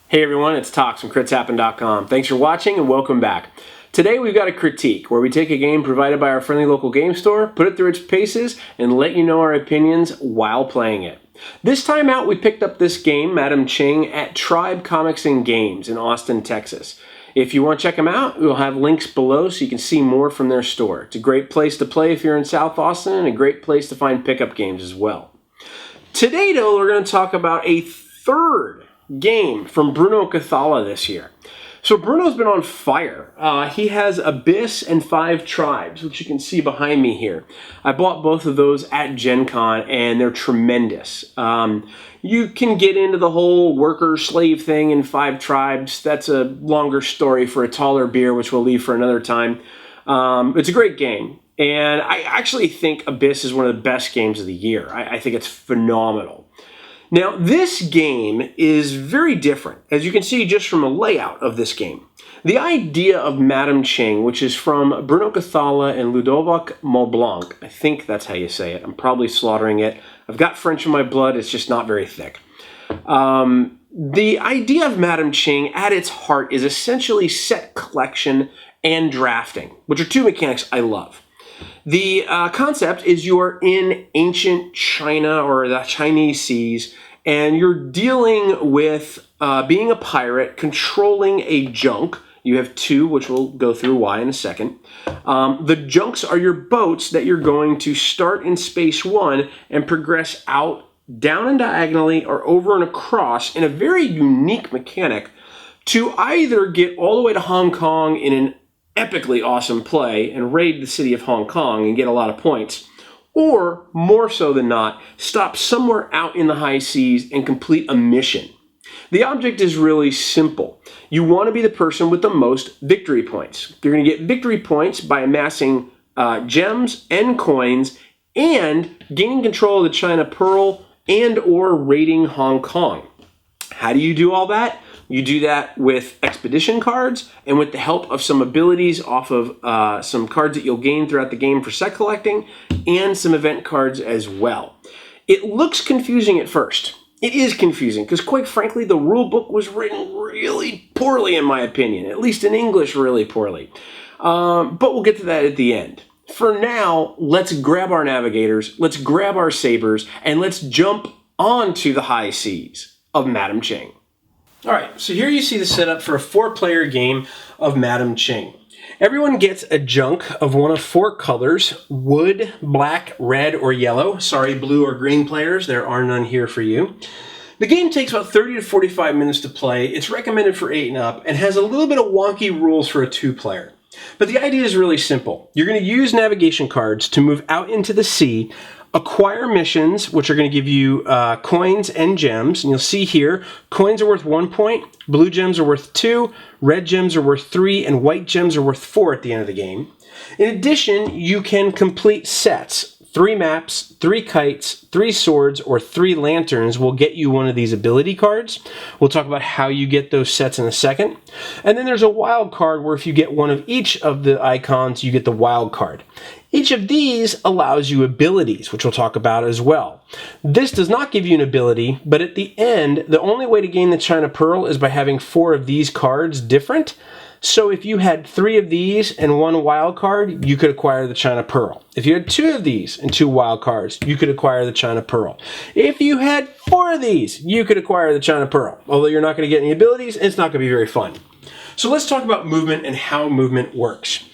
Hey everyone, it's Tox from CritsHappen.com. Thanks for watching and welcome back. Today we've got a critique where we take a game provided by our friendly local game store, put it through its paces, and let you know our opinions while playing it. This time out we picked up this game, Madame Ching, at Tribe Comics and Games in Austin, Texas. If you want to check them out, we'll have links below so you can see more from their store. It's a great place to play if you're in South Austin and a great place to find pickup games as well. Today though, we're going to talk about a third game from Bruno Cathala this year. So Bruno's been on fire. He has Abyss and 5 Tribes, which you can see behind me here. I bought both of those at Gen Con, and they're tremendous. You can get into the whole worker-slave thing in 5 Tribes. That's a longer story for a taller beer, which we'll leave for another time. It's a great game, and I actually think Abyss is one of the best games of the year. I think it's phenomenal. Now, this game is very different, as you can see just from the layout of this game. The idea of Madame Ching, which is from Bruno Cathala and Ludovic Maublanc, I think that's how you say it. I'm probably slaughtering it. I've got French in my blood, it's just not very thick. The idea of Madame Ching at its heart is essentially set collection and drafting, which are 2 mechanics I love. The concept is you are in ancient China or the Chinese seas, and you're dealing with being a pirate, controlling a junk. You have 2, which we'll go through why in a second. The junks are your boats that you're going to start in Space 1 and progress out, down and diagonally, or over and across in a very unique mechanic to either get all the way to Hong Kong in an epically awesome play and raid the city of Hong Kong and get a lot of points, or more so than not, stop somewhere out in the high seas and complete a mission. The object is really simple. You want to be the person with the most victory points. You're going to get victory points by amassing gems and coins and gaining control of the China Pearl and or raiding Hong Kong. How do you do all that? You do that with expedition cards and with the help of some abilities off of some cards that you'll gain throughout the game for set collecting and some event cards as well. It looks confusing at first. It is confusing because quite frankly the rule book was written really poorly in my opinion, at least in English really poorly. But we'll get to that at the end. For now, let's grab our navigators, let's grab our sabers, and let's jump onto the high seas of Madame Ching. Alright, so here you see the setup for a 4-player game of Madame Ching. Everyone gets a junk of one of 4 colors: wood, black, red, or yellow. Sorry, blue or green players, there are none here for you. The game takes about 30 to 45 minutes to play. It's recommended for 8 and up, and has a little bit of wonky rules for a 2-player. But the idea is really simple. You're going to use navigation cards to move out into the sea, acquire missions, which are going to give you coins and gems. And you'll see here, coins are worth 1 point, blue gems are worth 2, red gems are worth 3, and white gems are worth 4 at the end of the game. In addition, you can complete sets. 3 maps, 3 kites, 3 swords, or 3 lanterns will get you one of these ability cards. We'll talk about how you get those sets in a second. And then there's a wild card where if you get one of each of the icons, you get the wild card. Each of these allows you abilities, which we'll talk about as well. This does not give you an ability, but at the end, the only way to gain the China Pearl is by having 4 of these cards different. So if you had 3 of these and 1 wild card, you could acquire the China Pearl. If you had 2 of these and 2 wild cards, you could acquire the China Pearl. If you had 4 of these, you could acquire the China Pearl. Although you're not going to get any abilities, and it's not going to be very fun. So let's talk about movement and how movement works.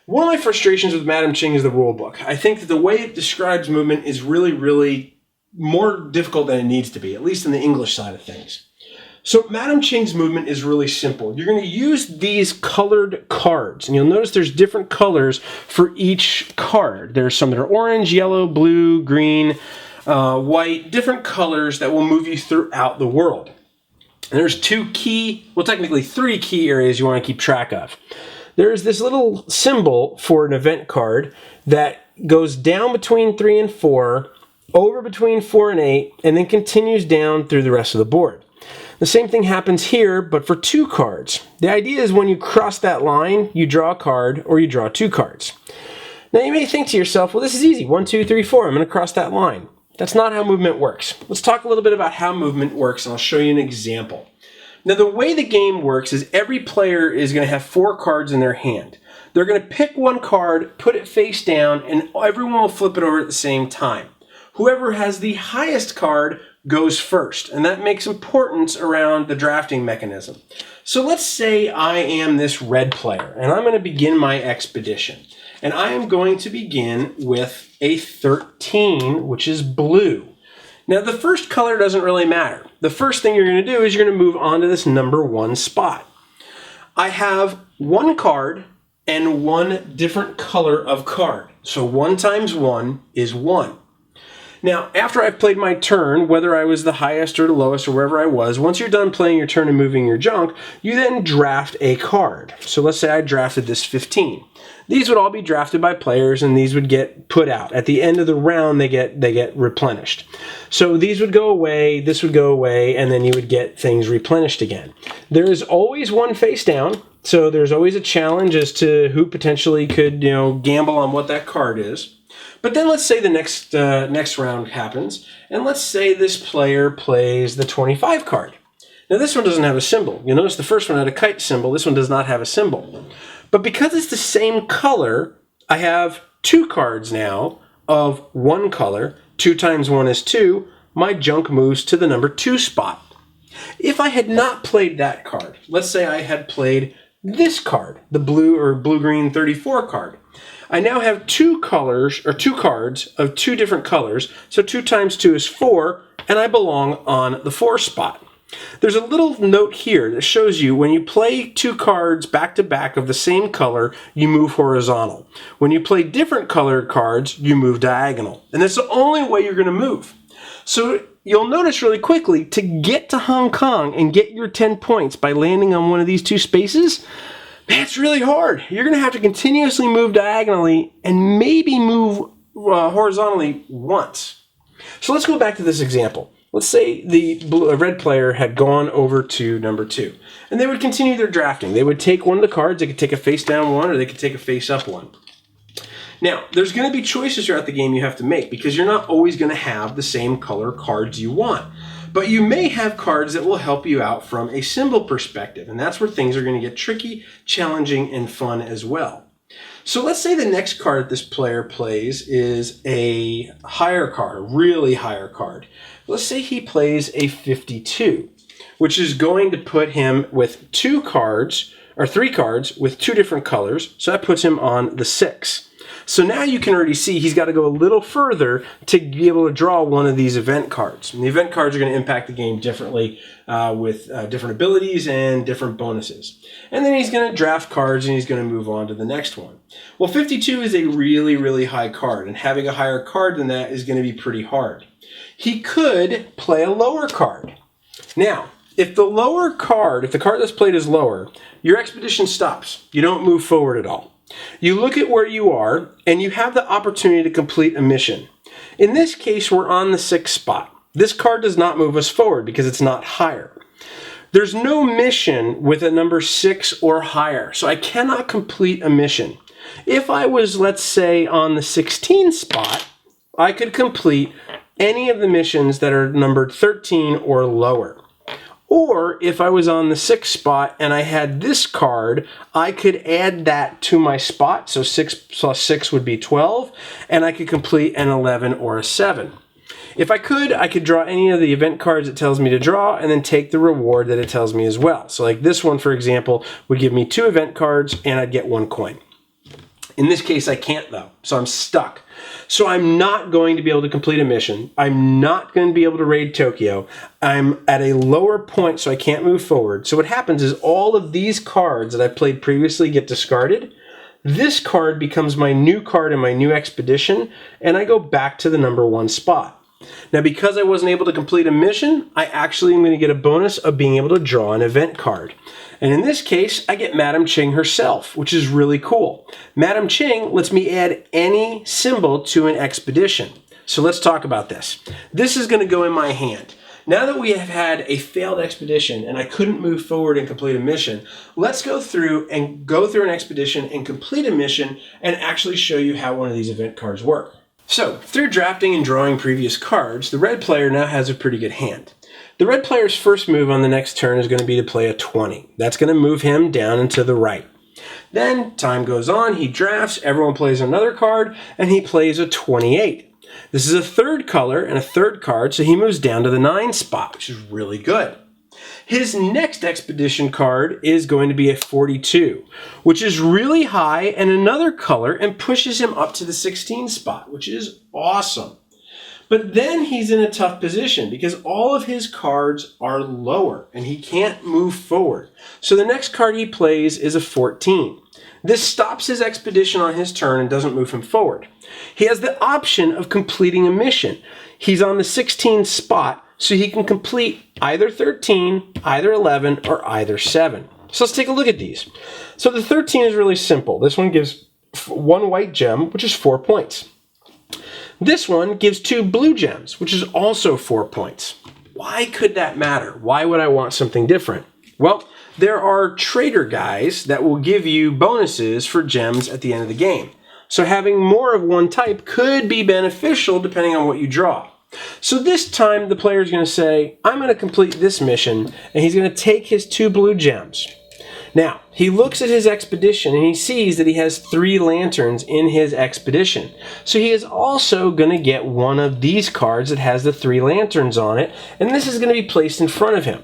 One of my frustrations with Madame Ching is the rule book. I think that the way it describes movement is really more difficult than it needs to be, at least in the English side of things. So Madame Ching's movement is really simple. You're going to use these colored cards, and you'll notice there's different colors for each card. There's some that are orange, yellow, blue, green, white, different colors that will move you throughout the world. And there's 2 key, well technically 3 key areas you want to keep track of. There's this little symbol for an event card that goes down between 3 and 4, over between 4 and 8, and then continues down through the rest of the board. The same thing happens here, but for 2 cards. The idea is when you cross that line, you draw a card or you draw 2 cards. Now you may think to yourself, well, this is easy. 1, 2, 3, 4. I'm going to cross that line. That's not how movement works. Let's talk a little bit about how movement works, and I'll show you an example. Now the way the game works is every player is going to have 4 cards in their hand. They're going to pick one card, put it face down, and everyone will flip it over at the same time. Whoever has the highest card goes first, and that makes importance around the drafting mechanism. So let's say I am this red player, and I'm going to begin my expedition. And I am going to begin with a 13, which is blue. Now the first color doesn't really matter. The first thing you're going to do is you're going to move on to this number 1 spot. I have 1 card and 1 different color of card. So 1 times 1 is 1. Now, after I've played my turn, whether I was the highest or the lowest or wherever I was, once you're done playing your turn and moving your junk, you then draft a card. So let's say I drafted this 15. These would all be drafted by players, and these would get put out. At the end of the round, they get replenished. So these would go away, this would go away, and then you would get things replenished again. There is always 1 face down, so there's always a challenge as to who potentially could, gamble on what that card is. But then let's say the next round happens, and let's say this player plays the 25 card. Now this one doesn't have a symbol. You'll notice the first one had a kite symbol. This one does not have a symbol. But because it's the same color, I have 2 cards now of 1 color. 2 times 1 is 2. My junk moves to the number 2 spot. If I had not played that card, let's say I had played this card, the blue or blue-green 34 card. I now have 2 colors, or 2 cards of 2 different colors, so 2 times 2 is 4, and I belong on the 4 spot. There's a little note here that shows you when you play 2 cards back to back of the same color, you move horizontal. When you play different colored cards, you move diagonal. And that's the only way you're going to move. So you'll notice really quickly, to get to Hong Kong and get your 10 points by landing on one of these 2 spaces, man, it's really hard. You're going to have to continuously move diagonally and maybe move horizontally once. So let's go back to this example. Let's say the red player had gone over to number 2, and they would continue their drafting. They would take one of the cards. They could take a face down one, or they could take a face up one. Now, there's going to be choices throughout the game you have to make, because you're not always going to have the same color cards you want. But you may have cards that will help you out from a symbol perspective, and that's where things are going to get tricky, challenging, and fun as well. So let's say the next card that this player plays is a higher card, a really higher card. Let's say he plays a 52, which is going to put him with 2 cards, or 3 cards with 2 different colors, so that puts him on the 6. So now you can already see he's got to go a little further to be able to draw one of these event cards. And the event cards are going to impact the game differently with different abilities and different bonuses. And then he's going to draft cards and he's going to move on to the next one. Well, 52 is a really, really high card, and having a higher card than that is going to be pretty hard. He could play a lower card. Now, if the card that's played is lower, your expedition stops. You don't move forward at all. You look at where you are, and you have the opportunity to complete a mission. In this case, we're on the 6th spot. This card does not move us forward because it's not higher. There's no mission with a number 6 or higher, so I cannot complete a mission. If I was, let's say, on the 16th spot, I could complete any of the missions that are numbered 13 or lower. Or if I was on the 6th spot and I had this card, I could add that to my spot. So 6 plus 6 would be 12, and I could complete an 11 or a 7. If I could draw any of the event cards it tells me to draw and then take the reward that it tells me as well. So like this one, for example, would give me 2 event cards and I'd get 1 coin. In this case, I can't though, so I'm stuck. So I'm not going to be able to complete a mission. I'm not going to be able to raid Tokyo. I'm at a lower point, so I can't move forward. So what happens is all of these cards that I played previously get discarded. This card becomes my new card in my new expedition, and I go back to the number 1 spot. Now, because I wasn't able to complete a mission, I actually am going to get a bonus of being able to draw an event card. And in this case, I get Madame Ching herself, which is really cool. Madame Ching lets me add any symbol to an expedition. So let's talk about this. This is going to go in my hand. Now that we have had a failed expedition and I couldn't move forward and complete a mission, let's go through an expedition and complete a mission and actually show you how one of these event cards work. So, through drafting and drawing previous cards, the red player now has a pretty good hand. The red player's first move on the next turn is going to be to play a 20. That's going to move him down and to the right. Then, time goes on, he drafts, everyone plays another card, and he plays a 28. This is a third color and a third card, so he moves down to the 9 spot, which is really good. His next expedition card is going to be a 42, which is really high and another color and pushes him up to the 16 spot, which is awesome. But then he's in a tough position because all of his cards are lower and he can't move forward. So the next card he plays is a 14. This stops his expedition on his turn and doesn't move him forward. He has the option of completing a mission. He's on the 16 spot, so he can complete either 13, either 11, or either 7. So let's take a look at these. So the 13 is really simple. This one gives 1 white gem, which is 4 points. This one gives 2 blue gems, which is also 4 points. Why could that matter? Why would I want something different? Well, there are trader guys that will give you bonuses for gems at the end of the game. So having more of one type could be beneficial depending on what you draw. So this time the player is going to say, I'm going to complete this mission, and he's going to take his 2 blue gems. Now, he looks at his expedition and he sees that he has 3 lanterns in his expedition. So he is also going to get one of these cards that has the 3 lanterns on it, and this is going to be placed in front of him.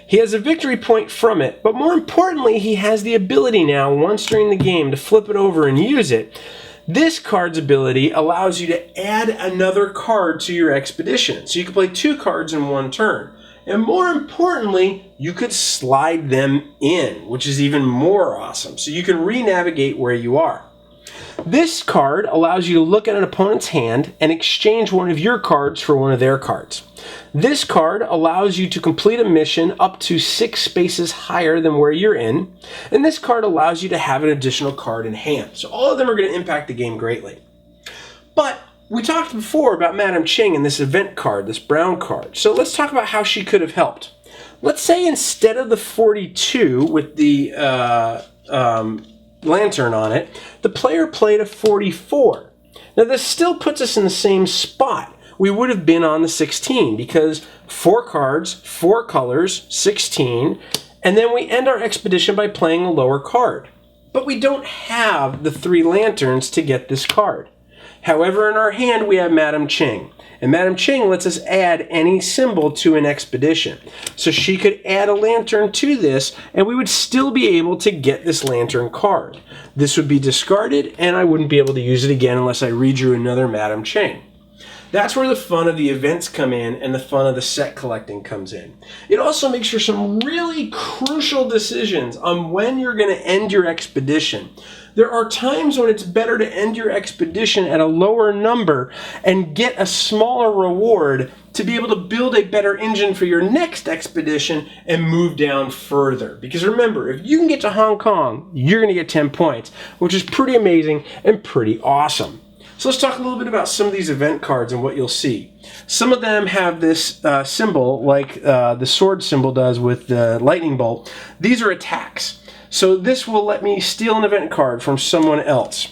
He has a victory point from it, but more importantly, he has the ability now, once during the game, to flip it over and use it. This card's ability allows you to add another card to your expedition. So you can play 2 cards in one turn. And more importantly, you could slide them in, which is even more awesome. So you can re-navigate where you are. This card allows you to look at an opponent's hand and exchange one of your cards for one of their cards. This card allows you to complete a mission up to 6 spaces higher than where you're in. And this card allows you to have an additional card in hand. So all of them are going to impact the game greatly. But we talked before about Madame Ching and this event card, this brown card. So let's talk about how she could have helped. Let's say instead of the 42 with the lantern on it, the player played a 44. Now this still puts us in the same spot. We would have been on the 16 because 4 cards, 4 colors, 16, and then we end our expedition by playing a lower card. But we don't have the 3 lanterns to get this card. However, in our hand we have Madame Ching. And Madame Ching lets us add any symbol to an expedition. So she could add a lantern to this, and we would still be able to get this lantern card. This would be discarded, and I wouldn't be able to use it again unless I redrew another Madame Ching. That's where the fun of the events come in and the fun of the set collecting comes in. It also makes for some really crucial decisions on when you're going to end your expedition. There are times when it's better to end your expedition at a lower number and get a smaller reward to be able to build a better engine for your next expedition and move down further. Because remember, if you can get to Hong Kong, you're going to get 10 points, which is pretty amazing and pretty awesome. So let's talk a little bit about some of these event cards and what you'll see. Some of them have this symbol like the sword symbol does with the lightning bolt. These are attacks. So this will let me steal an event card from someone else.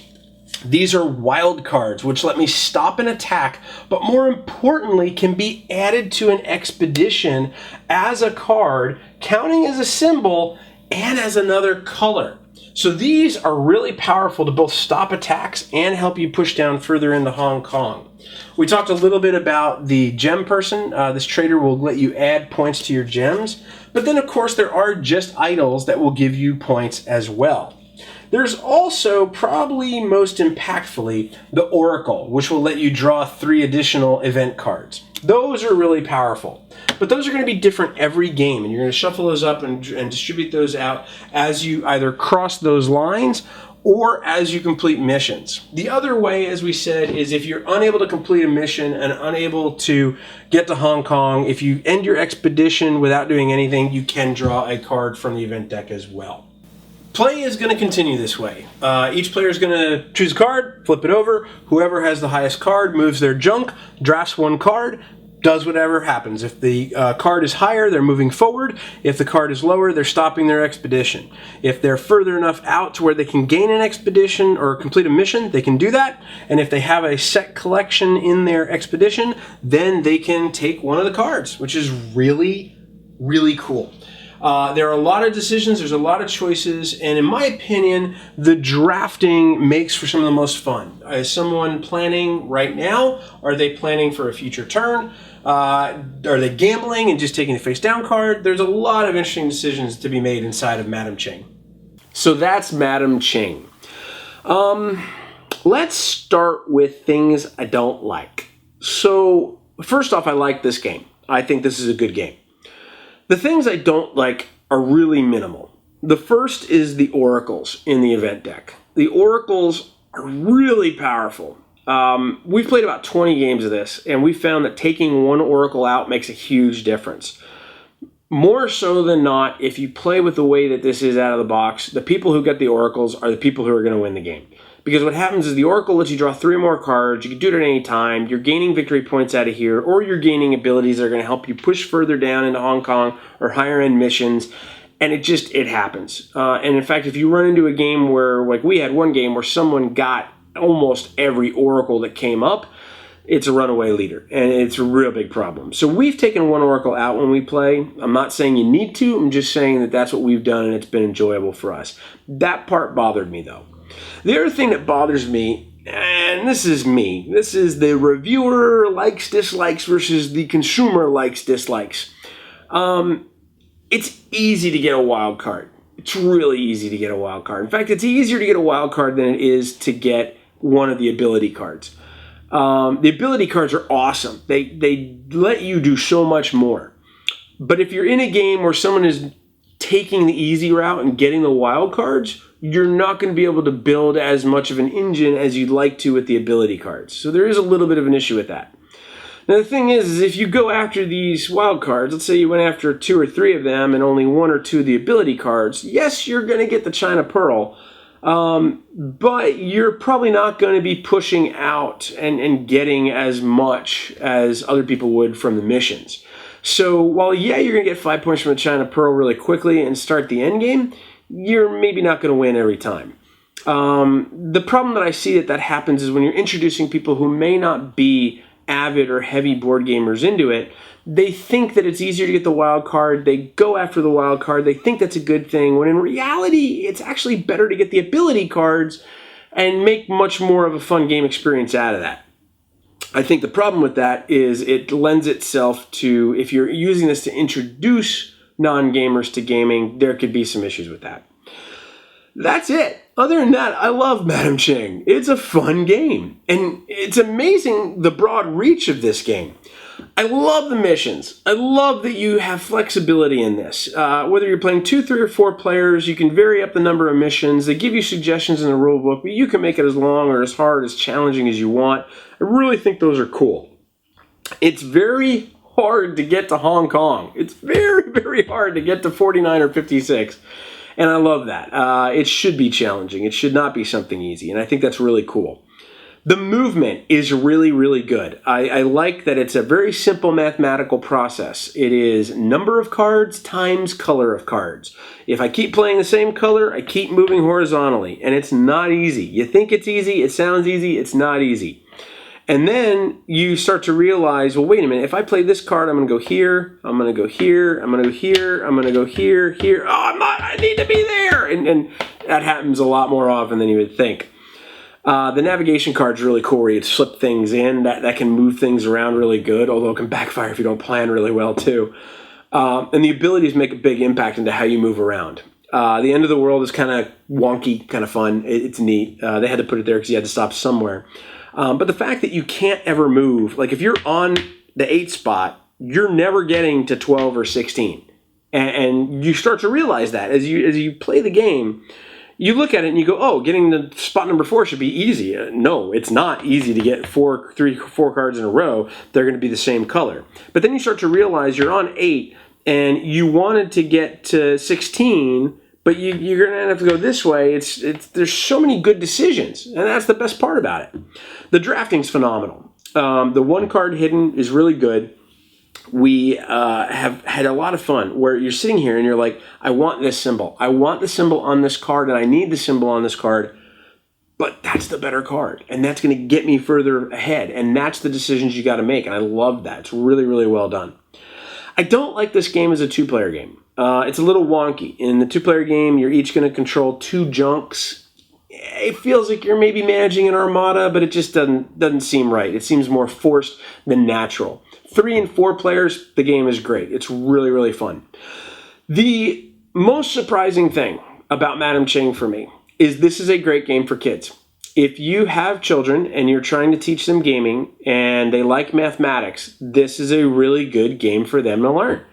These are wild cards, which let me stop an attack, but more importantly, can be added to an expedition as a card, counting as a symbol and as another color. So these are really powerful to both stop attacks and help you push down further into Hong Kong. We talked a little bit about the gem person. This trader will let you add points to your gems. But then, of course, there are just idols that will give you points as well. There's also, probably most impactfully, the Oracle, which will let you draw 3 additional event cards. Those are really powerful. But those are going to be different every game, and you're going to shuffle those up and distribute those out as you either cross those lines or as you complete missions. The other way, as we said, is if you're unable to complete a mission and unable to get to Hong Kong, if you end your expedition without doing anything, you can draw a card from the event deck as well. Play is going to continue this way. Each player is going to choose a card, flip it over. Whoever has the highest card moves their junk, drafts 1 card, does whatever happens. If the card is higher, they're moving forward. If the card is lower, they're stopping their expedition. If they're further enough out to where they can gain an expedition or complete a mission, they can do that. And if they have a set collection in their expedition, then they can take one of the cards, which is really, really cool. There are a lot of decisions, there's a lot of choices, and in my opinion, the drafting makes for some of the most fun. Is someone planning right now? Are they planning for a future turn? Are they gambling and just taking a face down card? There's a lot of interesting decisions to be made inside of Madame Ching. So that's Madame Ching. Let's start with things I don't like. So first off, I like this game. I think this is a good game. The things I don't like are really minimal. The first is the oracles in the event deck. The oracles are really powerful. We've played about 20 games of this, and we found that taking one oracle out makes a huge difference. More so than not, if you play with the way that this is out of the box, the people who get the oracles are the people who are going to win the game. Because what happens is the oracle lets you draw 3 more cards, you can do it at any time, you're gaining victory points out of here, or you're gaining abilities that are going to help you push further down into Hong Kong or higher end missions, and it happens. And in fact, if you run into a game where, like we had one game where someone got almost every oracle that came up, it's a runaway leader, and it's a real big problem. So we've taken one oracle out when we play. I'm not saying you need to, I'm just saying that that's what we've done, and it's been enjoyable for us. That part bothered me, though. The other thing that bothers me, and this is me, this is the reviewer likes, dislikes versus the consumer likes, dislikes. It's easy to get a wild card. It's really easy to get a wild card. In fact, it's easier to get a wild card than it is to get one of the ability cards. The ability cards are awesome. They let you do so much more. But if you're in a game where someone is taking the easy route and getting the wild cards, you're not going to be able to build as much of an engine as you'd like to with the ability cards. So there is a little bit of an issue with that. Now the thing is if you go after these wild cards, let's say you went after 2 or 3 of them and only 1 or 2 of the ability cards, yes, you're going to get the China Pearl, but you're probably not going to be pushing out and getting as much as other people would from the missions. So while, yeah, you're going to get 5 points from the China Pearl really quickly and start the end game, you're maybe not going to win every time. The problem that I see that happens is when you're introducing people who may not be avid or heavy board gamers into it, they think that it's easier to get the wild card, they go after the wild card, they think that's a good thing, when in reality, it's actually better to get the ability cards and make much more of a fun game experience out of that. I think the problem with that is it lends itself to, if you're using this to introduce non-gamers to gaming, there could be some issues with that. That's it. Other than that, I love Madame Ching. It's a fun game. And it's amazing the broad reach of this game. I love the missions. I love that you have flexibility in this. Whether you're playing 2, 3, or 4 players, you can vary up the number of missions. They give you suggestions in the rulebook, but you can make it as long or as hard, as challenging as you want. I really think those are cool. It's very hard to get to Hong Kong. It's very, very hard to get to 49 or 56. And I love that. It should be challenging. It should not be something easy. And I think that's really cool. The movement is really, really good. I like that it's a very simple mathematical process. It is number of cards times color of cards. If I keep playing the same color, I keep moving horizontally. And it's not easy. You think it's easy, it sounds easy, it's not easy. And then you start to realize, well, wait a minute, if I play this card, I'm going to go here, I'm going to go here, I'm going to go here, I'm going to go here, here. Oh, I need to be there. And that happens a lot more often than you would think. The navigation card's really cool where you slip things in. That can move things around really good, although it can backfire if you don't plan really well too. And the abilities make a big impact into how you move around. The end of the world is kind of wonky, kind of fun. It's neat. They had to put it there because you had to stop somewhere. But the fact that you can't ever move, like if you're on the 8 spot, you're never getting to 12 or 16. And you start to realize that as you play the game, you look at it and you go, oh, getting to spot number 4 should be easy. No, it's not easy to get 4 cards in a row. They're going to be the same color. But then you start to realize you're on 8 and you wanted to get to 16, but you're going to have to go this way. There's so many good decisions, and that's the best part about it. The drafting's phenomenal. The 1 card hidden is really good. we have had a lot of fun where you're sitting here and you're like, I want this symbol. I want the symbol on this card and I need the symbol on this card, but that's the better card and that's going to get me further ahead. And that's the decisions you got to make. And I love that. It's really, really well done. I don't like this game as a two-player game. It's a little wonky. In the two-player game, you're each going to control two junks. It feels like you're maybe managing an armada, but it just doesn't seem right. It seems more forced than natural. 3 and 4 players, the game is great. It's really, really fun. The most surprising thing about Madame Ching for me is this is a great game for kids. If you have children and you're trying to teach them gaming and they like mathematics, this is a really good game for them to learn.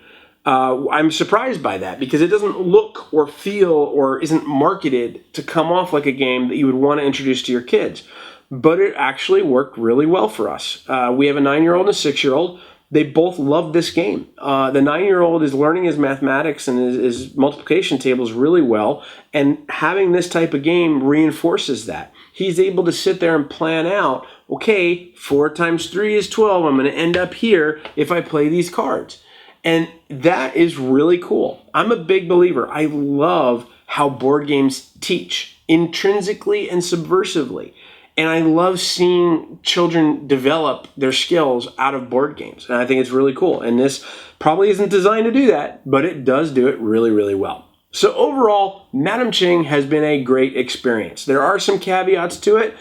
I'm surprised by that because it doesn't look or feel or isn't marketed to come off like a game that you would want to introduce to your kids. But it actually worked really well for us. We have a 9-year-old and a 6-year-old. They both love this game. The 9-year-old is learning his mathematics and his multiplication tables really well, and having this type of game reinforces that. He's able to sit there and plan out, okay, 4 times 3 is 12. I'm going to end up here if I play these cards. And that is really cool. I'm a big believer. I love how board games teach intrinsically and subversively. And I love seeing children develop their skills out of board games. And I think it's really cool. And this probably isn't designed to do that, but it does do it really, really well. So overall, Madame Ching has been a great experience. There are some caveats to it.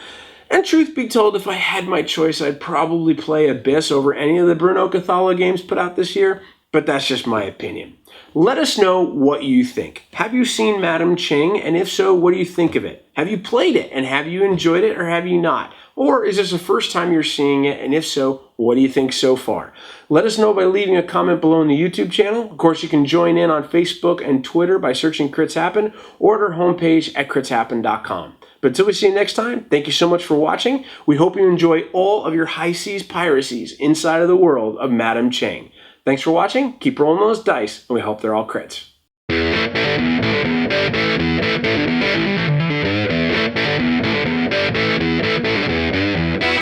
And truth be told, if I had my choice, I'd probably play Abyss over any of the Bruno Cathala games put out this year. But that's just my opinion. Let us know what you think. Have you seen Madame Ching? And if so, what do you think of it? Have you played it? And have you enjoyed it or have you not? Or is this the first time you're seeing it? And if so, what do you think so far? Let us know by leaving a comment below in the YouTube channel. Of course, you can join in on Facebook and Twitter by searching Crits Happen or at our homepage at critshappen.com. But until we see you next time, thank you so much for watching. We hope you enjoy all of your high seas piracies inside of the world of Madame Ching. Thanks for watching. Keep rolling those dice, and we hope they're all crits.